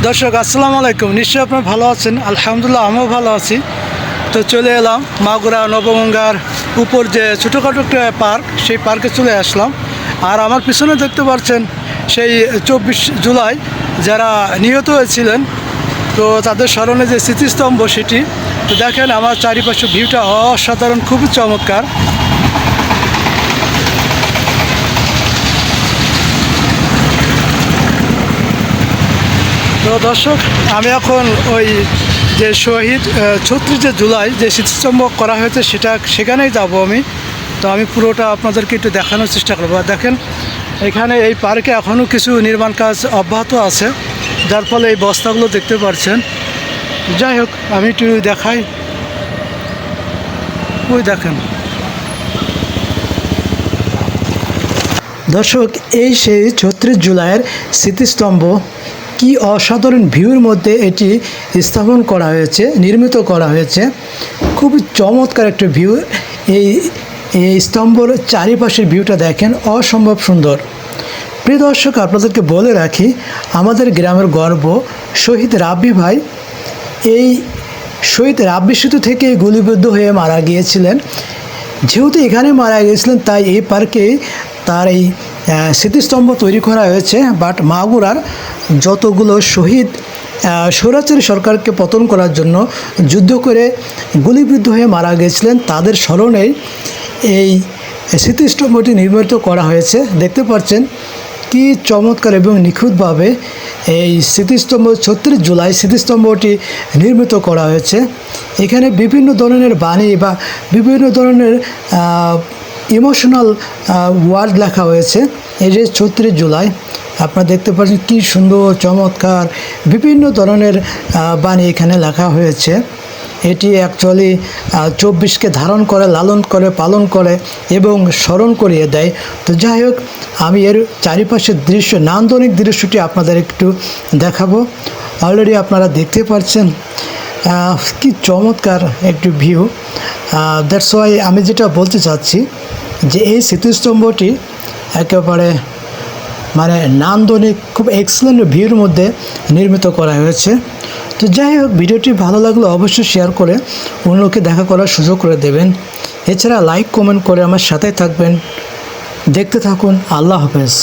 দর্শক আসসালামু আলাইকুম। নিশ্চয়ই আপনারা ভালো আছেন। আলহামদুলিল্লাহ আমিও ভালো আছি। তো চলে এলাম মাগুরা নবগঙ্গার উপর যে ছোটোখাটো একটা পার্ক, সেই পার্কে চলে আসলাম। আর আমার পিছনে দেখতে পাচ্ছেন সেই 24 জুলাই যারা নিহত হয়েছিলেন, তো তাদের স্মরণে যে স্মৃতিস্তম্ভ সেটি। তো দেখেন আমার চারিপাশে ভিউটা অসাধারণ, খুবই চমৎকার। তো দর্শক, আমি এখন ওই যে শহীদ 36 জুলাই যে স্মৃতিস্তম্ভ করা হয়েছে সেখানেই যাব আমি। তো আমি পুরোটা আপনাদেরকে একটু দেখানোর চেষ্টা করবো। আর দেখেন এখানে এই পার্কে এখনও কিছু নির্মাণ কাজ অব্যাহত আছে, যার ফলে এই বস্তাগুলো দেখতে পাচ্ছেন। যাই হোক, আমি একটু দেখাই। ওই দেখেন দর্শক, এই সেই 36 জুলাইয়ের স্মৃতিস্তম্ভ। কি অসাধারণ ভিউর মধ্যে এটি স্থাপন করা হয়েছে, নির্মিত করা হয়েছে। খুবই চমৎকার একটা ভিউ। এই স্তম্ভর চারিপাশের ভিউটা দেখেন, অসম্ভব সুন্দর। প্রিয় দর্শক, আপনাদেরকে বলে রাখি, আমাদের গ্রামের গর্ব শহীদ রাব্বি ভাই এই শহীদ রাব্বি সেতু থেকে গুলিবিদ্ধ হয়ে মারা গিয়েছিলেন। যেহেতু এখানে মারা গিয়েছিলেন, তাই এই পার্কে তার এই স্মৃতিস্তম্ভ তৈরি করা হয়েছে। বাট মাগুরার যতগুলো শহীদ স্বৈরাচারী সরকারকে পতন করার জন্য যুদ্ধ করে গুলিবিদ্ধ হয়ে মারা গিয়েছিলেন, তাদের স্মরণেই এই স্মৃতিস্তম্ভটি নির্মিত করা হয়েছে। দেখতে পাচ্ছেন কি চমৎকার এবং নিখুঁতভাবে এই স্মৃতিস্তম্ভ 36 জুলাই স্মৃতিস্তম্ভটি নির্মিত করা হয়েছে। এখানে বিভিন্ন ধরনের বাণী বা বিভিন্ন ধরনের ইমোশনাল ওয়ার্ড লেখা হয়েছে। এই যে 36 জুলাই আপনারা দেখতে পাচ্ছেন কি সুন্দর চমৎকার বিভিন্ন ধরনের বাণী এখানে লেখা হয়েছে। এটি অ্যাকচুয়ালি 24কে ধারণ করে, লালন করে, পালন করে এবং স্মরণ করিয়ে দেয়। তো যাই হোক, আমি এর চারিপাশের দৃশ্য, নান্দনিক দৃশ্যটি আপনাদের একটু দেখাবো। অলরেডি আপনারা দেখতে পাচ্ছেন কি চমৎকার একটি ভিউ। দ্যাটস ওয়াই আমি যেটা বলতে চাচ্ছি যে এই স্মৃতিস্তম্ভটি একেবারে নান্দনিক, খুব এক্সেলেন্ট ভিউর মধ্যে নির্মিত করা হয়েছে। তো যাই হোক, ভিডিওটি ভালো লাগলে অবশ্যই শেয়ার করে অন্যকে দেখা করার সুযোগ করে দেবেন। এছাড়া লাইক কমেন্ট করে আমার সাথে থাকবেন। দেখতে থাকুন। আল্লাহ হাফেজ।